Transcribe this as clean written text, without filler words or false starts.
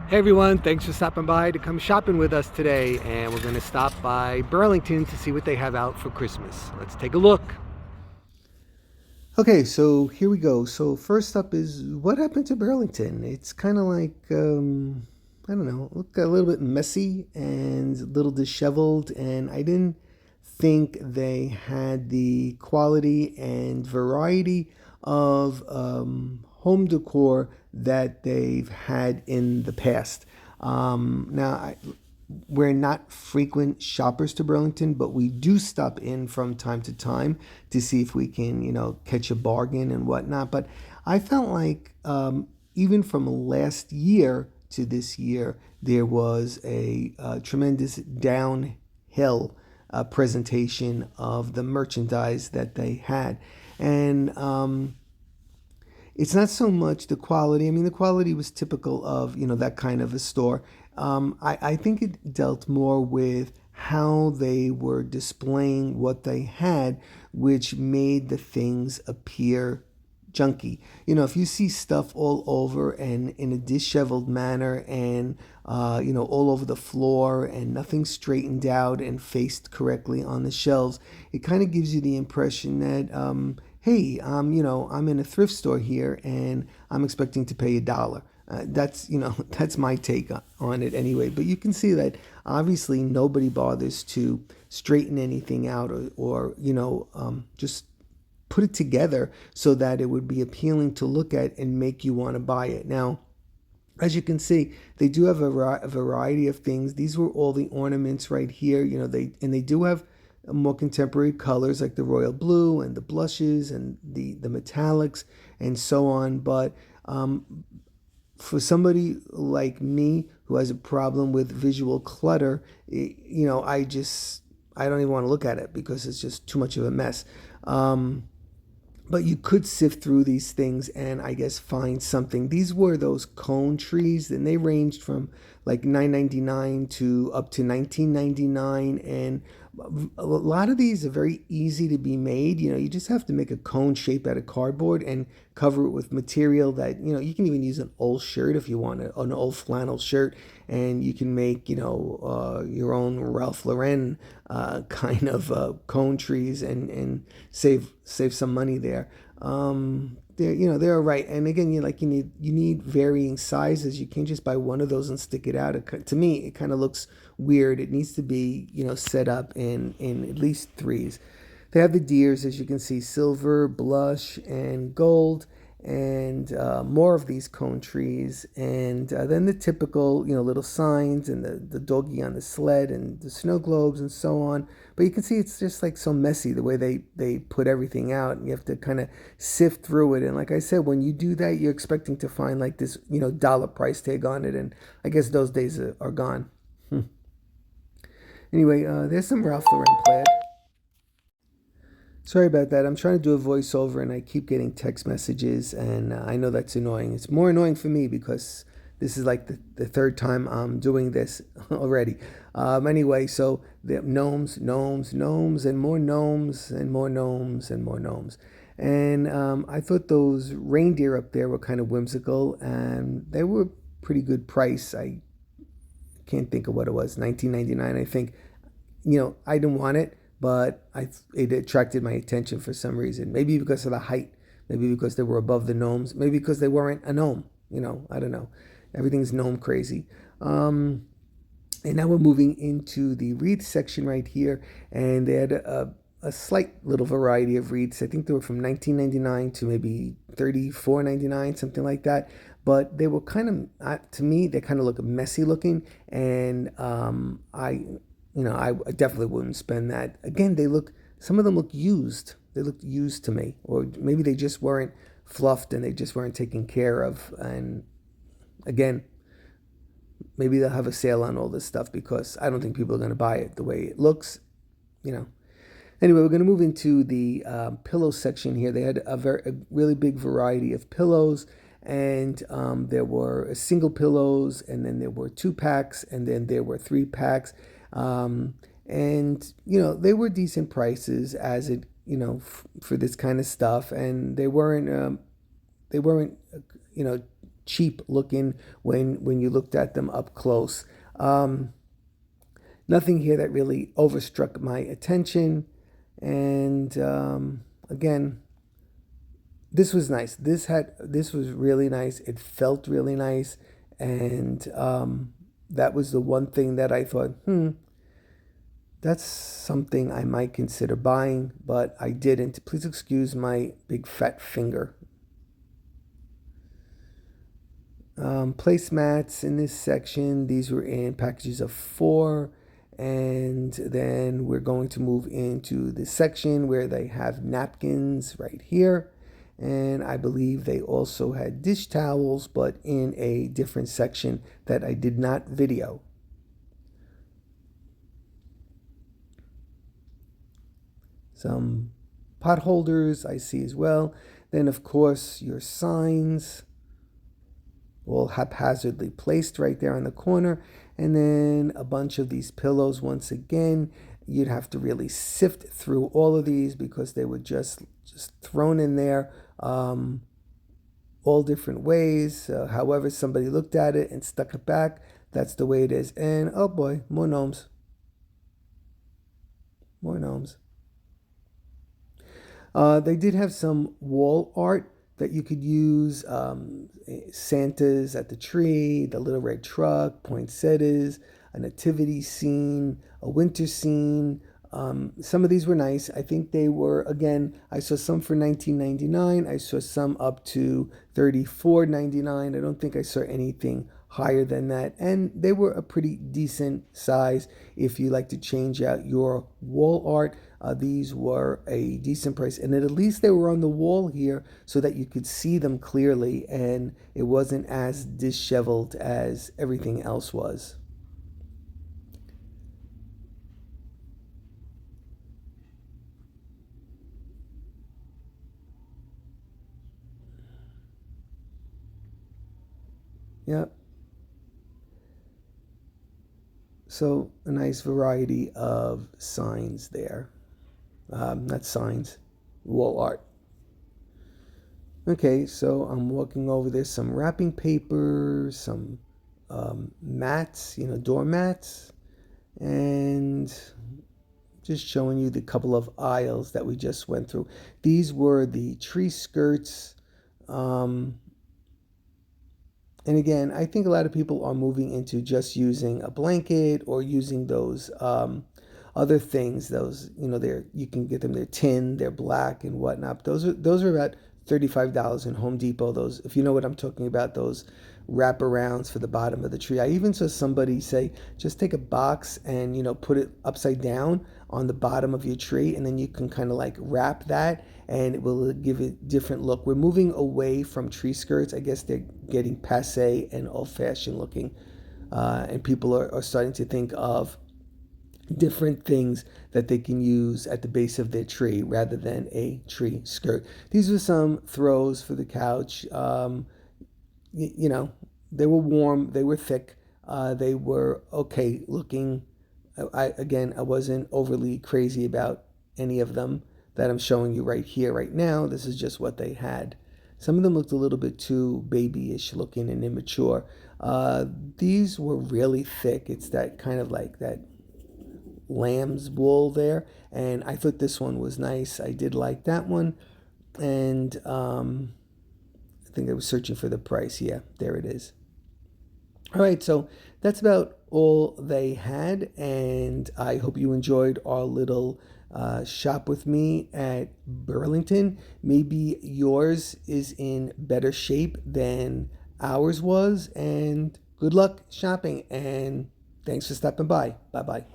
Hey everyone, thanks for stopping by to come shopping with us today. And we're going to stop by Burlington to see what they have out for Christmas. Let's take a look. Okay, so here we go. So first up is what happened to Burlington? It's kind of like, I don't know, look a little bit messy and a little disheveled. And I didn't think they had the quality and variety of home decor that they've had in the past. We're not frequent shoppers to Burlington, but we do stop in from time to time to see if we can, catch a bargain and whatnot. But I felt like even from last year to this year, there was a tremendous downhill presentation of the merchandise that they had. And it's not so much the quality. I mean, the quality was typical of, that kind of a store. I think it dealt more with how they were displaying what they had, which made the things appear junky. If you see stuff all over and in a disheveled manner and, all over the floor and nothing straightened out and faced correctly on the shelves, it kind of gives you the impression that, hey, I'm in a thrift store here and I'm expecting to pay $1. That's that's my take on it anyway. But you can see that obviously nobody bothers to straighten anything out or just put it together so that it would be appealing to look at and make you want to buy it. Now, as you can see, they do have a variety of things. These were all the ornaments right here. They do have more contemporary colors like the royal blue and the blushes and the metallics and so on. But for somebody like me who has a problem with visual clutter, I don't even want to look at it because it's just too much of a mess. But you could sift through these things and I guess find something. These were those cone trees, and they ranged from like $9.99 to up to $19.99. And a lot of these are very easy to be made. You just have to make a cone shape out of cardboard and cover it with material that you can even use an old shirt if you want an old flannel shirt, and you can make your own Ralph Lauren kind of cone trees and save some money there. They're right. And again, you need varying sizes. You can't just buy one of those and stick it out. To me, it kind of looks weird. It needs to be set up in at least threes. They have the deers, as you can see, silver, blush, and gold, and more of these cone trees, and then the typical, little signs and the doggy on the sled and the snow globes and so on. But you can see it's just like so messy the way they put everything out, and you have to kind of sift through it. And like I said, when you do that, you're expecting to find like this, dollar price tag on it, and I guess those days are gone. Anyway, there's some Ralph Lauren plaid. Sorry about that. I'm trying to do a voiceover and I keep getting text messages, and I know that's annoying. It's more annoying for me because this is like the third time I'm doing this already. Anyway, so the gnomes, and more gnomes, and more gnomes, and more gnomes. And I thought those reindeer up there were kind of whimsical, and they were pretty good price. I can't think of what it was, 19.99, I think. I didn't want it, but it attracted my attention for some reason. Maybe because of the height, maybe because they were above the gnomes, maybe because they weren't a gnome. I don't know. Everything's gnome crazy. And now we're moving into the wreath section right here, and they had a slight little variety of wreaths. I think they were from 19.99 to maybe 34.99, something like that. But they were kind of, to me, they kind of look messy looking, and I definitely wouldn't spend that. Again, some of them look used. They looked used to me, or maybe they just weren't fluffed and they just weren't taken care of. And again, maybe they'll have a sale on all this stuff because I don't think people are going to buy it the way it looks. you know. Anyway, we're going to move into the pillow section here. They had a really big variety of pillows, and there were single pillows, and then there were 2 packs, and then there were 3 packs. And they were decent prices as it for this kind of stuff, and they weren't you know cheap looking when you looked at them up close. Nothing here that really overstruck my attention. And again, this was nice. This was really nice. It felt really nice, and that was the one thing that I thought, that's something I might consider buying, but I didn't. Please excuse my big fat finger. Placemats in this section, these were in packages of 4. And then we're going to move into the section where they have napkins right here. And I believe they also had dish towels, but in a different section that I did not video. Some pot holders I see as well. Then, of course, your signs, all haphazardly placed right there on the corner. And then a bunch of these pillows. Once again, you'd have to really sift through all of these because they were just thrown in there all different ways. However somebody looked at it and stuck it back, that's the way it is. And oh boy, more gnomes. More gnomes. They did have some wall art that you could use. Santa's at the tree, the little red truck, poinsettias, a nativity scene, a winter scene. Some of these were nice. I think they were, again, I saw some for $19.99. I saw some up to $34.99. I don't think I saw anything higher than that. And they were a pretty decent size if you like to change out your wall art. These were a decent price, and at least they were on the wall here so that you could see them clearly, and it wasn't as disheveled as everything else was. Yep. So a nice variety of signs there. Not signs, wall art. Okay, so I'm walking over there. Some wrapping paper, some mats, door mats, and just showing you the couple of aisles that we just went through. These were the tree skirts. And again, I think a lot of people are moving into just using a blanket or using those other things. Those, you can get them. They're tin, they're black and whatnot. Those are about $35 in Home Depot. Those, if you know what I'm talking about, those wraparounds for the bottom of the tree. I even saw somebody say, just take a box and put it upside down on the bottom of your tree, and then you can kind of like wrap that, and it will give it a different look. We're moving away from tree skirts. I guess they're getting passe and old-fashioned looking, and people are starting to think of different things that they can use at the base of their tree rather than a tree skirt. These are some throws for the couch. They were warm, they were thick, they were okay looking. I wasn't overly crazy about any of them that I'm showing you right here, right now. This is just what they had. Some of them looked a little bit too babyish looking and immature. These were really thick. It's that kind of like that lamb's wool there, and I thought this one was nice. I did like that one, and I think I was searching for the price. Yeah, there it is. All right, so that's about all they had, and I hope you enjoyed our little shop with me at Burlington. Maybe yours is in better shape than ours was, and good luck shopping, and thanks for stopping by. Bye-bye.